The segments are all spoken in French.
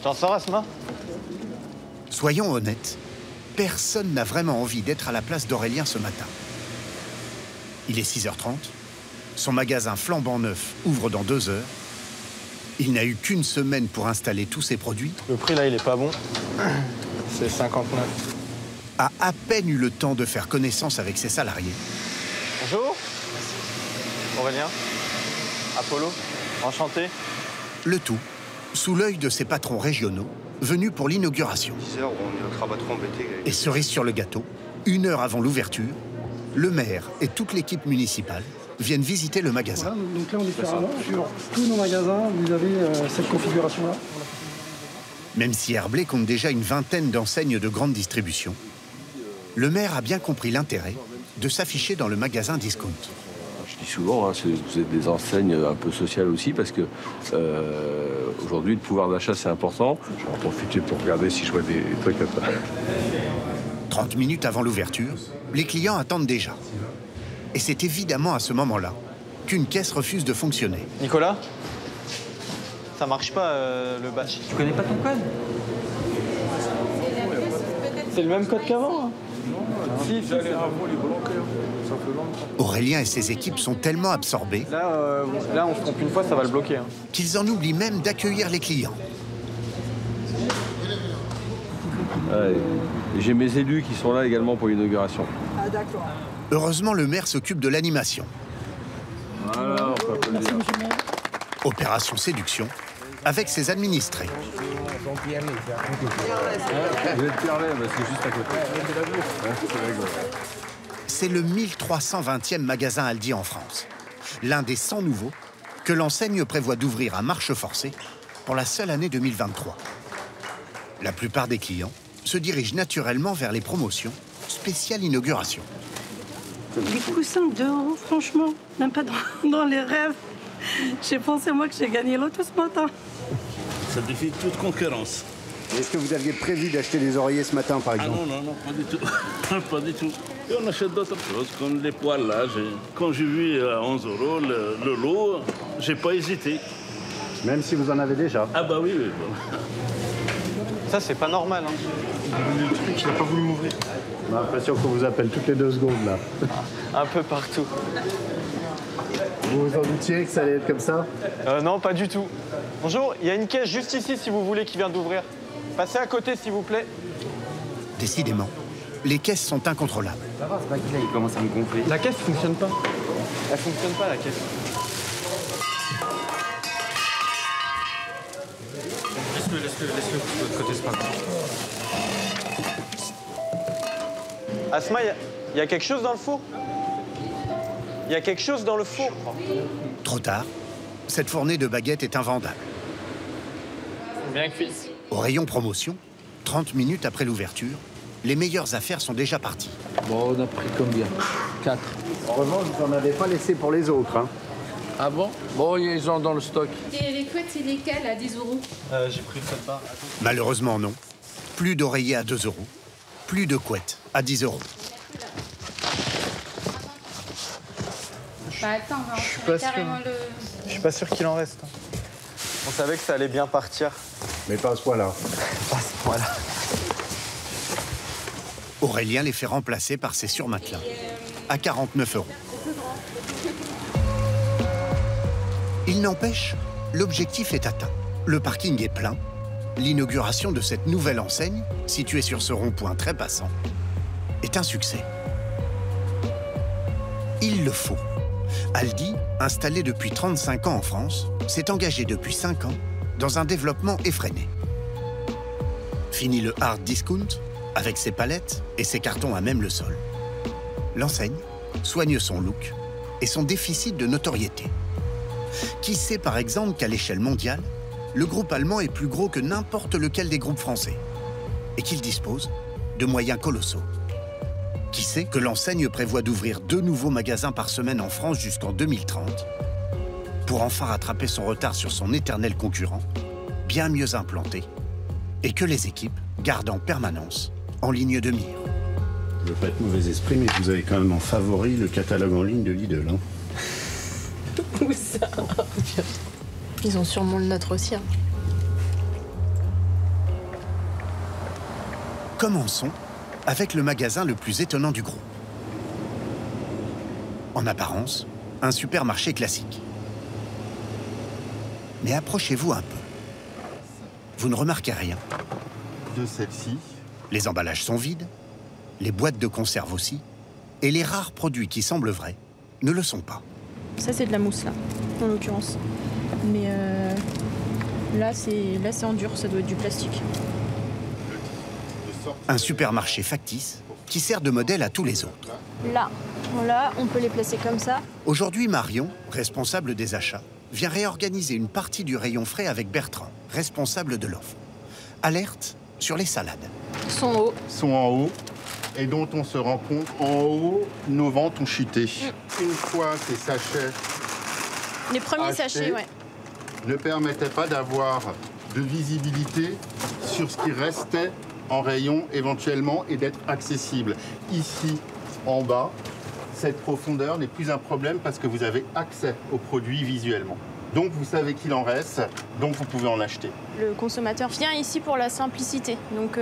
t'en sors, Asma? Soyons honnêtes, personne n'a vraiment envie d'être à la place d'Aurélien ce matin. Il est 6h30, son magasin flambant neuf ouvre dans 2 heures. Il n'a eu qu'une semaine pour installer tous ses produits. Le prix, là, il est pas bon. C'est 59. A à peine eu le temps de faire connaissance avec ses salariés. Bonjour. Aurélien. Apollo. Enchanté. Le tout sous l'œil de ses patrons régionaux venus pour l'inauguration. 10h, on est au Crabatron embêté. Et cerise sur le gâteau, 1 heure avant l'ouverture, le maire et toute l'équipe municipale viennent visiter le magasin. Voilà, donc là, on est carrément sur tous nos magasins. Vous avez cette configuration-là. Même si Herblay compte déjà une vingtaine d'enseignes de grande distribution, le maire a bien compris l'intérêt de s'afficher dans le magasin discount. Je dis souvent, hein, vous êtes des enseignes un peu sociales aussi, parce que aujourd'hui, le pouvoir d'achat, c'est important. Je vais en profiter pour regarder si je vois des trucs comme ça. 30 minutes avant l'ouverture, les clients attendent déjà. Et c'est évidemment à ce moment-là qu'une caisse refuse de fonctionner. Nicolas? Ça marche pas, le batch. Tu connais pas ton code? C'est le même code qu'avant, hein. Aurélien et ses équipes sont tellement absorbés Là, on se trompe une fois, ça va le bloquer. Hein. qu'ils en oublient même d'accueillir les clients. Ouais, et j'ai mes élus qui sont là également pour l'inauguration. Ah, d'accord. Heureusement, le maire s'occupe de l'animation. Voilà, on peut applaudir. Opération séduction avec ses administrés. Vous êtes Pierre Lay, c'est juste à côté. C'est le 1320e magasin Aldi en France. L'un des 100 nouveaux que l'enseigne prévoit d'ouvrir à marche forcée pour la seule année 2023. La plupart des clients se dirigent naturellement vers les promotions spéciales inauguration. Des coussins 2 €, franchement, même pas dans les rêves. J'ai pensé, moi, que j'ai gagné l'auto ce matin. Ça défie toute concurrence. Est-ce que vous aviez prévu d'acheter des oreillers ce matin, par exemple? Ah non, pas du tout. Pas du tout. Et on achète d'autres choses, comme les poils là. Quand j'ai vu à 11 € le lot, j'ai pas hésité. Même si vous en avez déjà? Ah bah oui. Ça, c'est pas normal. Hein. Le truc, il n'a pas voulu m'ouvrir. On a l'impression qu'on vous appelle toutes les 2 secondes, là. Un peu partout. Vous vous en doutiez que ça allait être comme ça? Non, pas du tout. Bonjour, il y a une caisse juste ici, si vous voulez, qui vient d'ouvrir. Passez à côté, s'il vous plaît. Décidément, les caisses sont incontrôlables. Ça va, c'est pas qu'il il commence à me gonfler. La caisse fonctionne pas. Elle fonctionne pas, la caisse. Laisse-le de l'autre côté, c'est pas grave. Asma, il y a quelque chose dans le four? Il y a quelque chose dans le four? Trop tard, cette fournée de baguettes est invendable. Bien cuit. Au rayon promotion, 30 minutes après l'ouverture, les meilleures affaires sont déjà parties. Bon, on a pris combien? 4. En revanche, vous n'en avez pas laissé pour les autres, hein? Ah bon? Bon, ils ont dans le stock. Et les couettes, c'est lesquelles à 10 €? J'ai pris le code part. Malheureusement non. Plus d'oreillers à 2 €, plus de couettes à 10 €. Bah attends, on va suis retirer pas sûr. carrément le... Je suis pas sûr qu'il en reste. On savait que ça allait bien partir. Mais pas à ce point-là. Pas à ce point-là. Aurélien les fait remplacer par ses surmatelins à 49 €. Il n'empêche, l'objectif est atteint. Le parking est plein. L'inauguration de cette nouvelle enseigne, située sur ce rond-point très passant, est un succès. Il le faut. Aldi, installé depuis 35 ans en France, s'est engagé depuis 5 ans dans un développement effréné. Fini le hard discount, avec ses palettes et ses cartons à même le sol. L'enseigne soigne son look et son déficit de notoriété. Qui sait par exemple qu'à l'échelle mondiale, le groupe allemand est plus gros que n'importe lequel des groupes français et qu'il dispose de moyens colossaux. Qui sait que l'enseigne prévoit d'ouvrir 2 nouveaux magasins par semaine en France jusqu'en 2030 pour enfin rattraper son retard sur son éternel concurrent, bien mieux implanté, et que les équipes gardent en permanence en ligne de mire. Je veux pas être mauvais esprit, mais vous avez quand même en favori le catalogue en ligne de Lidl, hein? Où ça? Ils ont sûrement le nôtre aussi. Hein. Commençons avec le magasin le plus étonnant du groupe. En apparence, un supermarché classique. Mais approchez-vous un peu. Vous ne remarquez rien. De celle-ci. Les emballages sont vides, les boîtes de conserve aussi, et les rares produits qui semblent vrais ne le sont pas. Ça, c'est de la mousse, là, en l'occurrence. Mais là, c'est en dur, ça doit être du plastique. Un supermarché factice qui sert de modèle à tous les autres. Là, voilà, on peut les placer comme ça. Aujourd'hui, Marion, responsable des achats, vient réorganiser une partie du rayon frais avec Bertrand, responsable de l'offre. Alerte sur les salades. Sont hauts. Sont en haut et dont on se rend compte en haut, nos ventes ont chuté. Une fois ces sachets les premiers achetés, sachets, ouais. ne permettaient pas d'avoir de visibilité sur ce qui restait en rayon éventuellement et d'être accessible. Ici, en bas, cette profondeur n'est plus un problème parce que vous avez accès aux produits visuellement. Donc vous savez qu'il en reste, donc vous pouvez en acheter. Le consommateur vient ici pour la simplicité. Donc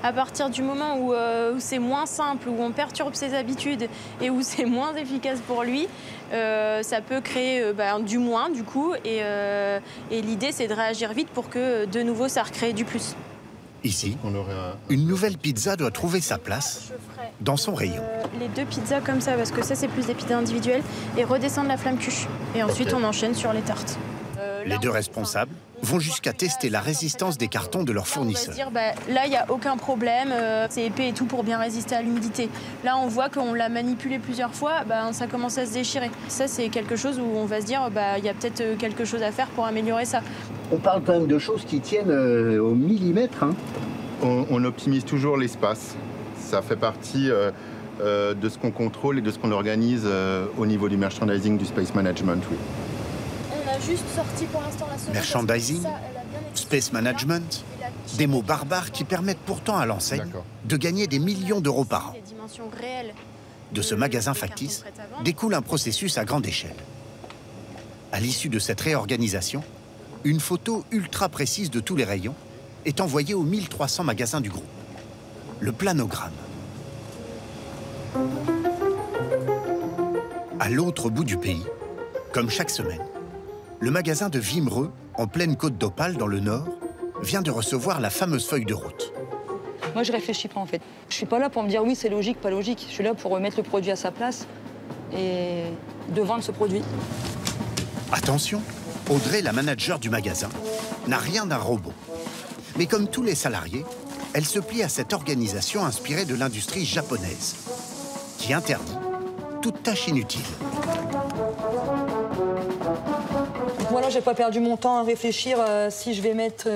à partir du moment où c'est moins simple, où on perturbe ses habitudes et où c'est moins efficace pour lui, ça peut créer du moins du coup. Et l'idée c'est de réagir vite pour que de nouveau ça recrée du plus. Ici, une nouvelle pizza doit trouver sa place dans son rayon. Les 2 pizzas comme ça, parce que ça c'est plus des pizzas individuelles, et redescendre la flamme cuche. Et ensuite on enchaîne sur les tartes. Les 2 responsables vont jusqu'à tester la résistance des cartons de leurs fournisseurs. On va se dire, là il n'y a aucun problème, c'est épais et tout pour bien résister à l'humidité. Là on voit qu'on l'a manipulé plusieurs fois, ça commence à se déchirer. Ça c'est quelque chose où on va se dire, il y a peut-être quelque chose à faire pour améliorer ça. On parle quand même de choses qui tiennent au millimètre. Hein. On optimise toujours l'espace. Ça fait partie de ce qu'on contrôle et de ce qu'on organise au niveau du merchandising, du space management. Oui. On a juste sorti pour l'instant la seconde. Merchandising, space management, des mots barbares qui permettent pourtant à l'enseigne de gagner des millions d'euros par an. De ce magasin factice découle un processus à grande échelle. À l'issue de cette réorganisation, une photo ultra précise de tous les rayons est envoyée aux 1300 magasins du groupe. Le planogramme. À l'autre bout du pays, comme chaque semaine, le magasin de Vimereux, en pleine côte d'Opale dans le Nord, vient de recevoir la fameuse feuille de route. Moi, je réfléchis pas, en fait. Je suis pas là pour me dire oui, c'est logique, pas logique. Je suis là pour remettre le produit à sa place et de vendre ce produit. Attention, Audrey, la manager du magasin, n'a rien d'un robot. Mais comme tous les salariés, elle se plie à cette organisation inspirée de l'industrie japonaise, qui interdit toute tâche inutile. Voilà, j'ai pas perdu mon temps à réfléchir si je vais mettre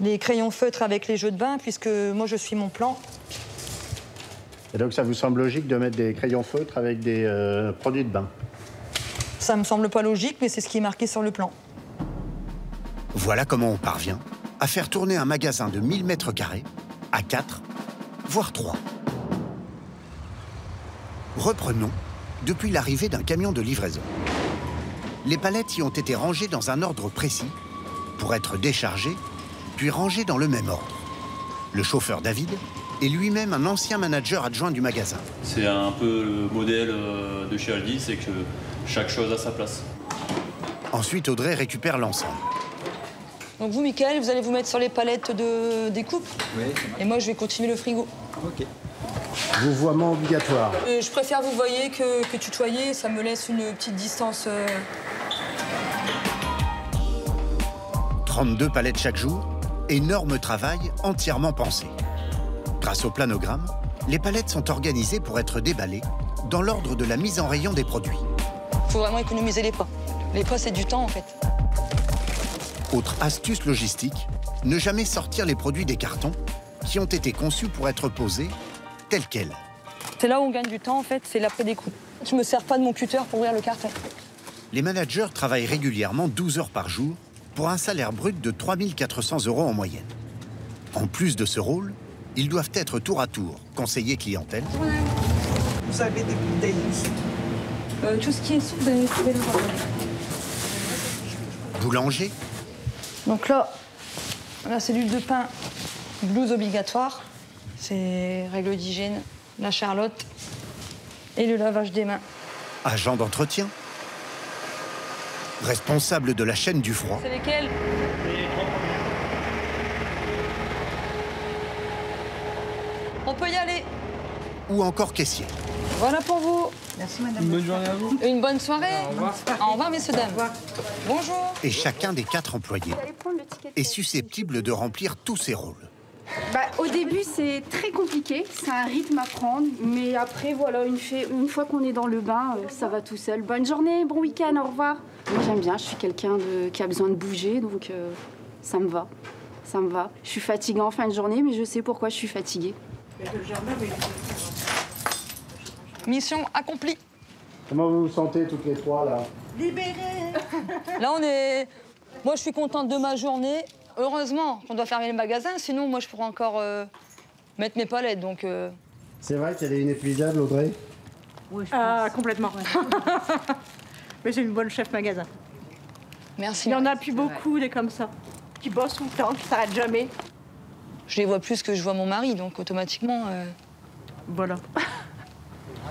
les crayons feutres avec les jeux de bain, puisque moi, je suis mon plan. Et donc, ça vous semble logique de mettre des crayons feutres avec des produits de bain? Ça me semble pas logique, mais c'est ce qui est marqué sur le plan. Voilà comment on parvient à faire tourner un magasin de 1000 mètres carrés à 4, voire 3. Reprenons depuis l'arrivée d'un camion de livraison. Les palettes y ont été rangées dans un ordre précis pour être déchargées, puis rangées dans le même ordre. Le chauffeur David est lui-même un ancien manager adjoint du magasin. C'est un peu le modèle de chez Aldi, c'est que chaque chose a sa place. Ensuite, Audrey récupère l'ensemble. Donc vous, Mickaël, vous allez vous mettre sur les palettes de découpe. Oui. Et moi, je vais continuer le frigo. Ok. Vouvoiement obligatoire. Je préfère vous voyez que tutoyer, ça me laisse une petite distance. 32 palettes chaque jour, énorme travail entièrement pensé. Grâce au planogramme, les palettes sont organisées pour être déballées dans l'ordre de la mise en rayon des produits. Il faut vraiment économiser les pas. Les pas, c'est du temps, en fait. Autre astuce logistique, ne jamais sortir les produits des cartons qui ont été conçus pour être posés tels quels. C'est là où on gagne du temps, en fait, c'est l'après-découpe. Je me sers pas de mon cutter pour ouvrir le carton. Les managers travaillent régulièrement 12 heures par jour pour un salaire brut de 3 400 € en moyenne. En plus de ce rôle, ils doivent être tour à tour conseillers clientèle. Vous avez des bouteilles ici? Tout ce qui est soupe, vous pouvez le voir. Boulanger. Donc là c'est l'huile de pain, blouse obligatoire. C'est règles d'hygiène, la Charlotte et le lavage des mains. Agent d'entretien, responsable de la chaîne du froid, C'est lesquels? On peut y aller. ou encore caissier. Voilà pour vous. Merci, madame. Une bonne journée à vous. Une bonne soirée. Au revoir. Au revoir, messieurs, dames. Bonjour. Et chacun des 4 employés est susceptible de remplir tous ses rôles. Au début, c'est très compliqué, c'est un rythme à prendre, mais après, voilà, une fois qu'on est dans le bain, ça va tout seul. Bonne journée, bon week-end, au revoir. Moi, j'aime bien, je suis quelqu'un qui a besoin de bouger, donc ça me va. Ça me va. Je suis fatiguée en fin de journée, mais je sais pourquoi je suis fatiguée. Mission accomplie. Comment vous vous sentez toutes les trois, là? Libérée. Là, on est... Moi, je suis contente de ma journée. Heureusement qu'on doit fermer le magasin, sinon, moi, je pourrais encore mettre mes palettes, donc... C'est vrai qu'elle est inépuisable, Audrey? Oui, complètement. Mais c'est une bonne chef magasin. Merci. Il y en a plus beaucoup, des comme ça, qui bossent tout le temps, qui s'arrêtent jamais. Je les vois plus que je vois mon mari, donc automatiquement... Voilà.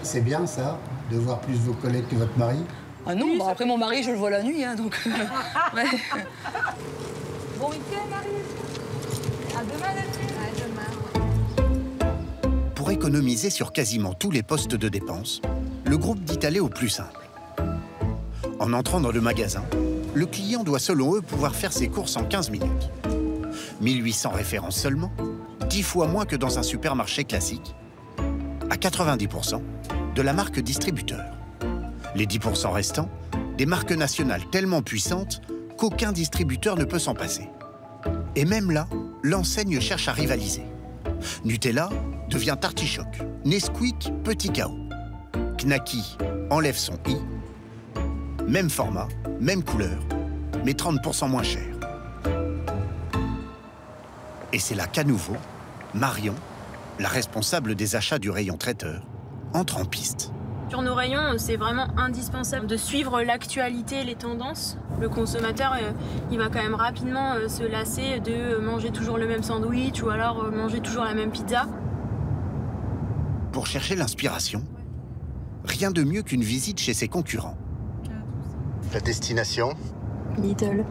C'est bien, ça, de voir plus vos collègues que votre mari? Ah non, après mon mari, je le vois la nuit, hein, donc... ouais. Bon week-end, Marie. À demain, la nuit. Pour économiser sur quasiment tous les postes de dépenses, le groupe dit aller au plus simple. En entrant dans le magasin, le client doit selon eux pouvoir faire ses courses en 15 minutes. 1800 références seulement, 10 fois moins que dans un supermarché classique, à 90% de la marque distributeur. Les 10% restants, des marques nationales tellement puissantes qu'aucun distributeur ne peut s'en passer. Et même là, l'enseigne cherche à rivaliser. Nutella devient artichoc, Nesquik petit chaos. Knacky enlève son i. Même format, même couleur, mais 30% moins cher. Et c'est là qu'à nouveau, Marion, la responsable des achats du rayon traiteur, entre en piste. Sur nos rayons, c'est vraiment indispensable de suivre l'actualité et les tendances. Le consommateur, il va quand même rapidement se lasser de manger toujours le même sandwich ou alors manger toujours la même pizza. Pour chercher l'inspiration, rien de mieux qu'une visite chez ses concurrents. La destination? Lidl.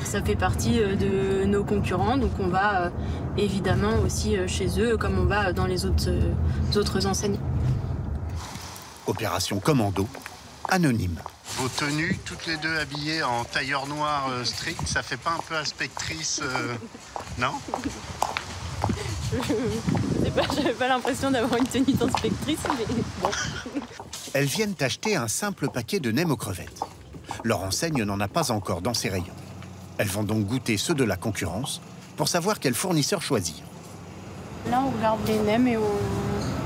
Ça fait partie de nos concurrents, donc on va évidemment aussi chez eux, comme on va dans les autres enseignes. Opération commando, anonyme. Vos tenues, toutes les deux habillées en tailleur noir strict, ça fait pas un peu inspectrice, non? J'avais pas l'impression d'avoir une tenue d'inspectrice, mais bon. Elles viennent acheter un simple paquet de nems aux crevettes. Leur enseigne n'en a pas encore dans ses rayons. Elles vont donc goûter ceux de la concurrence pour savoir quel fournisseur choisir. Là, on regarde les nems et on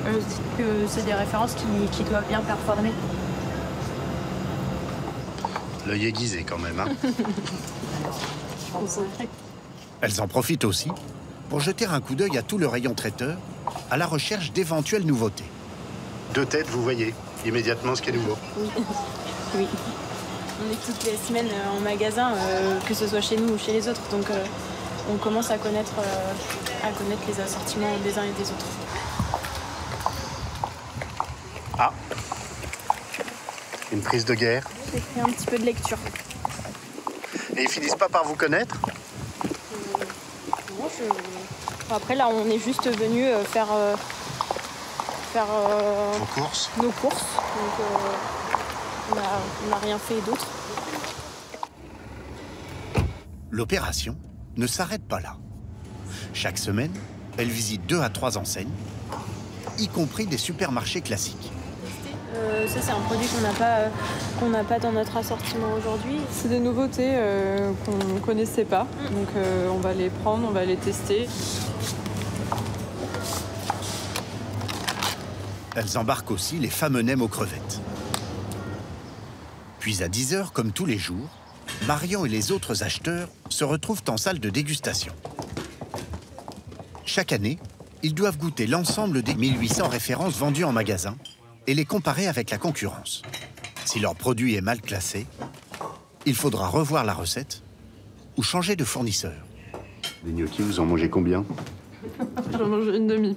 se dit que c'est des références qui doivent bien performer. L'œil aiguisé quand même, hein? Elles en profitent aussi pour jeter un coup d'œil à tout le rayon traiteur à la recherche d'éventuelles nouveautés. Deux têtes, vous voyez immédiatement ce qui est nouveau. Oui. Oui. On est toutes les semaines en magasin, que ce soit chez nous ou chez les autres, donc on commence à connaître les assortiments des uns et des autres. Ah, une prise de guerre. J'ai fait un petit peu de lecture. Et ils finissent pas par vous connaître? Non, après là, on est juste venu faire vos courses. Nos courses. Donc, on n'a rien fait d'autre. L'opération ne s'arrête pas là. Chaque semaine, elle visite 2 à 3 enseignes, y compris des supermarchés classiques. Ça, c'est un produit qu'on n'a pas dans notre assortiment aujourd'hui. C'est des nouveautés qu'on ne connaissait pas. Donc on va les prendre, on va les tester. Elles embarquent aussi les fameux nems aux crevettes. Puis à 10 h, comme tous les jours, Marion et les autres acheteurs se retrouvent en salle de dégustation. Chaque année, ils doivent goûter l'ensemble des 1800 références vendues en magasin et les comparer avec la concurrence. Si leur produit est mal classé, il faudra revoir la recette ou changer de fournisseur. Les gnocchis, vous en mangez combien? J'en mange une demi.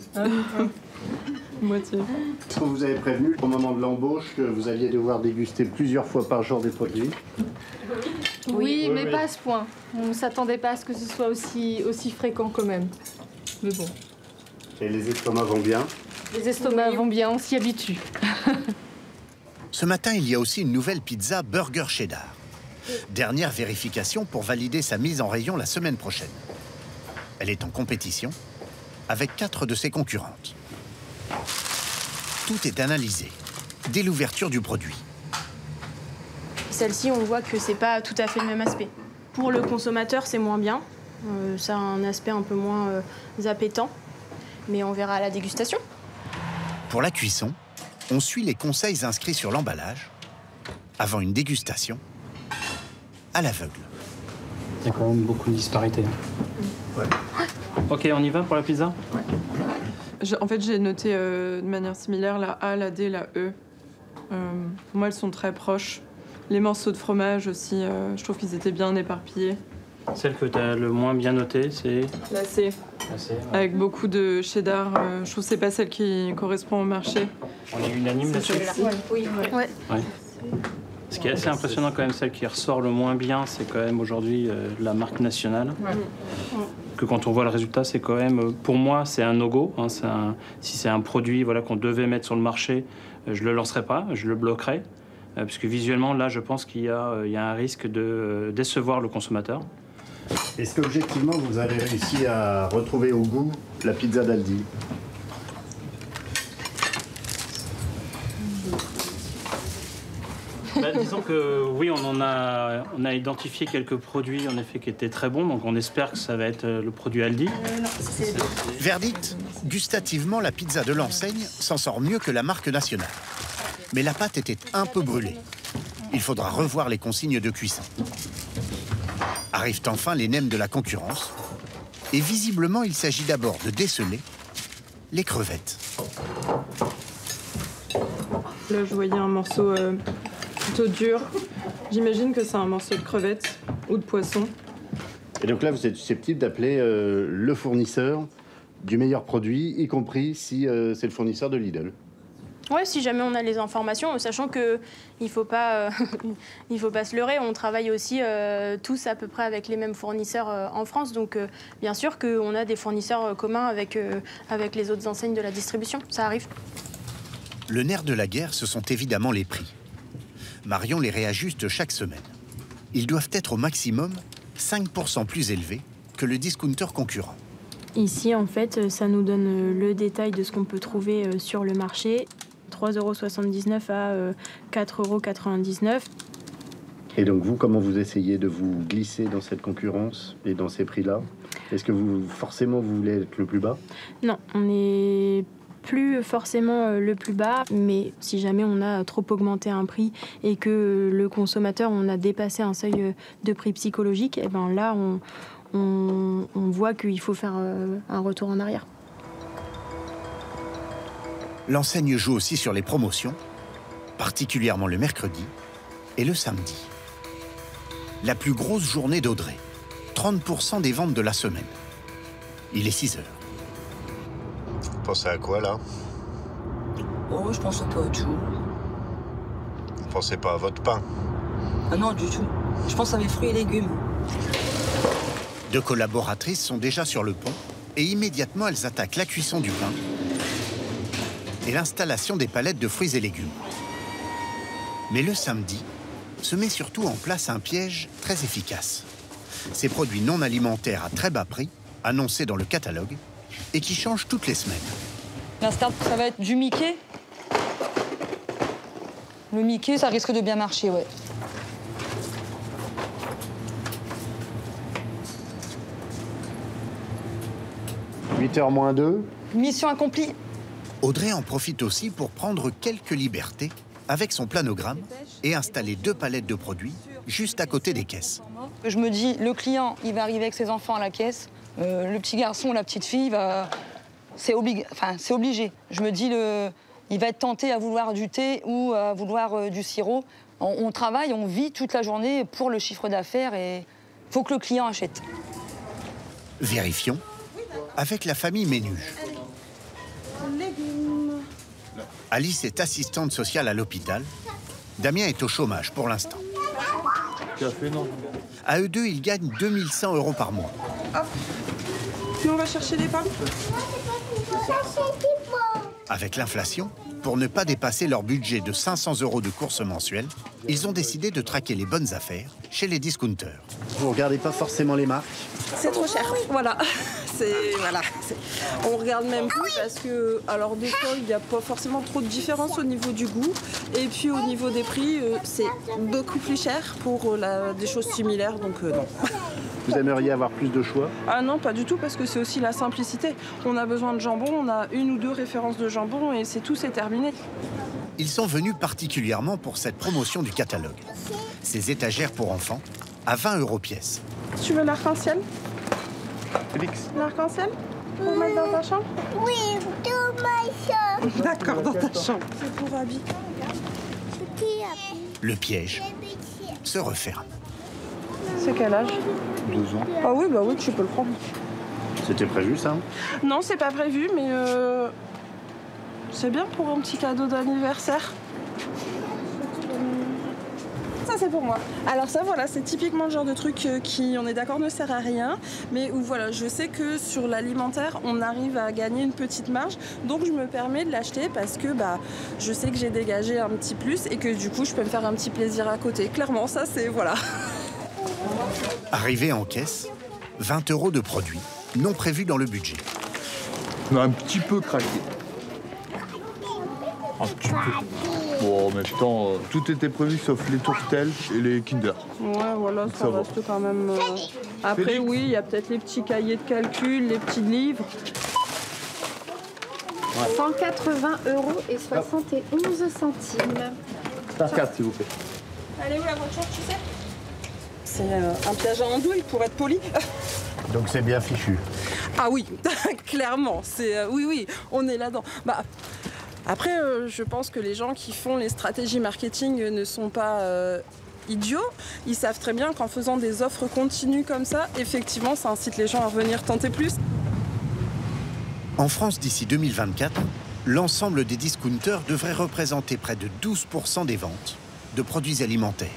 Moitié. Est-ce qu'on vous avez prévenu au moment de l'embauche que vous alliez devoir déguster plusieurs fois par jour des produits? Oui, mais pas à ce point. On ne s'attendait pas à ce que ce soit aussi fréquent quand même. Mais bon. Et les estomacs vont bien? Les estomacs vont bien, on s'y habitue. Ce matin, il y a aussi une nouvelle pizza Burger Cheddar. Dernière vérification pour valider sa mise en rayon la semaine prochaine. Elle est en compétition avec 4 de ses concurrentes. Tout est analysé dès l'ouverture du produit. Celle-ci, on voit que c'est pas tout à fait le même aspect. Pour le consommateur, c'est moins bien. Ça a un aspect un peu moins appétant. Mais on verra à la dégustation. Pour la cuisson, on suit les conseils inscrits sur l'emballage avant une dégustation à l'aveugle. Il y a quand même beaucoup de disparités. Ouais. Ok, on y va pour la pizza? En fait, j'ai noté de manière similaire la A, la D, la E. Pour moi, elles sont très proches. Les morceaux de fromage aussi, je trouve qu'ils étaient bien éparpillés. Celle que tu as le moins bien notée, c'est... La C. La C, ouais. Avec beaucoup de cheddar. Je trouve que c'est pas celle qui correspond au marché. On est unanime là-dessus? Oui. Ouais. Ouais. Ce qui est assez impressionnant quand même, celle qui ressort le moins bien, c'est quand même aujourd'hui la marque nationale. Ouais. Que quand on voit le résultat, c'est quand même, pour moi, c'est un no-go. Hein, si c'est un produit voilà, qu'on devait mettre sur le marché, je le lancerai pas, je le bloquerai. Parce que visuellement, là, je pense qu'il y a un risque de décevoir le consommateur. Est-ce qu'objectivement, vous avez réussi à retrouver au goût la pizza d'Aldi? Disons que oui, on a identifié quelques produits en effet qui étaient très bons, donc on espère que ça va être le produit Aldi. Verdict, gustativement, la pizza de l'enseigne s'en sort mieux que la marque nationale. Mais la pâte était un peu brûlée. Il faudra revoir les consignes de cuisson. Arrivent enfin les nems de la concurrence. Et visiblement, il s'agit d'abord de déceler les crevettes. Là, je voyais un morceau plutôt dur. J'imagine que c'est un morceau de crevette ou de poisson. Et donc là, vous êtes susceptible d'appeler le fournisseur du meilleur produit, y compris si c'est le fournisseur de Lidl. Ouais, si jamais on a les informations, sachant que il faut pas se leurrer, on travaille aussi tous à peu près avec les mêmes fournisseurs en France, donc bien sûr qu'on a des fournisseurs communs avec les autres enseignes de la distribution, ça arrive. Le nerf de la guerre, ce sont évidemment les prix. Marion les réajuste chaque semaine. Ils doivent être au maximum 5% plus élevés que le discounter concurrent. Ici, en fait, ça nous donne le détail de ce qu'on peut trouver sur le marché. 3,79 € à 4,99 €. Et donc vous, comment vous essayez de vous glisser dans cette concurrence et dans ces prix-là? Est-ce que forcément vous voulez être le plus bas? Non, on n'est plus forcément le plus bas, mais si jamais on a trop augmenté un prix et que le consommateur, on a dépassé un seuil de prix psychologique, et ben là, on voit qu'il faut faire un retour en arrière. L'enseigne joue aussi sur les promotions, particulièrement le mercredi et le samedi. La plus grosse journée d'Audrey, 30% des ventes de la semaine. Il est 6 heures. Vous pensez à quoi, là? Oh, je pense pas à tout. Vous pensez pas à votre pain? Ah non, du tout. Je pense à mes fruits et légumes. 2 collaboratrices sont déjà sur le pont et immédiatement elles attaquent la cuisson du pain et l'installation des palettes de fruits et légumes. Mais le samedi se met surtout en place un piège très efficace. Ces produits non alimentaires à très bas prix, annoncés dans le catalogue, et qui changent toutes les semaines. La start, ça va être du Mickey. Le Mickey, ça risque de bien marcher, ouais. « 8h moins 2 ». Mission accomplie. Audrey en profite aussi pour prendre quelques libertés avec son planogramme et installer 2 palettes de produits juste à côté des caisses. Je me dis, le client, il va arriver avec ses enfants à la caisse. Le petit garçon, la petite fille, c'est obligé. Je me dis, il va être tenté à vouloir du thé ou à vouloir du sirop. On travaille, on vit toute la journée pour le chiffre d'affaires et il faut que le client achète. Vérifions avec la famille Ménuge. Alice est assistante sociale à l'hôpital. Damien est au chômage pour l'instant. Café, non. À eux deux, ils gagnent 2100 € par mois. Hop. Nous, on va chercher des pommes. Avec l'inflation, pour ne pas dépasser leur budget de 500 € de courses mensuelles, ils ont décidé de traquer les bonnes affaires chez les discounters. Vous regardez pas forcément les marques? C'est trop cher. Voilà. On regarde même plus parce que, alors des fois, il n'y a pas forcément trop de différence au niveau du goût. Et puis au niveau des prix, c'est beaucoup plus cher pour des choses similaires, donc non. Vous aimeriez avoir plus de choix? Ah non, pas du tout, parce que c'est aussi la simplicité. On a besoin de jambon, on a 1 ou 2 références de jambon et c'est tout, c'est terminé. Ils sont venus particulièrement pour cette promotion du catalogue. Ces étagères pour enfants, à 20 € pièce. Tu veux l'arc-en-ciel? Félix. L'arc-en-ciel? Pour mettre dans ta chambre? Oui, dans ma chambre. D'accord, dans ta chambre. C'est pour Abby. Le piège se referme. C'est quel âge? 12 ans. Ah oui, bah oui, tu peux le prendre. C'était prévu, ça? Non, c'est pas prévu, mais c'est bien pour un petit cadeau d'anniversaire. Ça, c'est pour moi. Alors ça, voilà, c'est typiquement le genre de truc qui, on est d'accord, ne sert à rien, mais où voilà, je sais que sur l'alimentaire, on arrive à gagner une petite marge, donc je me permets de l'acheter parce que bah, je sais que j'ai dégagé un petit plus et que du coup, je peux me faire un petit plaisir à côté. Clairement, ça, c'est voilà. Arrivé en caisse, 20 € de produits non prévus dans le budget. On a un petit peu craqué. Un petit peu. Bon, en même temps, tout était prévu sauf les tourtelles et les Kinder. Ouais, voilà, ça va. reste quand même... Après, Félix. oui, il y a peut-être les petits cahiers de calcul, les petits livres. 180,71 €. Par carte, s'il vous plaît. Elle est où la voiture, tu sais? C'est un piège à andouille, pour être poli. Donc c'est bien fichu. Ah oui, clairement. Oui, on est là-dedans. Bah, après, je pense que les gens qui font les stratégies marketing ne sont pas idiots. Ils savent très bien qu'en faisant des offres continues comme ça, effectivement, ça incite les gens à revenir tenter plus. En France, d'ici 2024, l'ensemble des discounters devrait représenter près de 12% des ventes de produits alimentaires.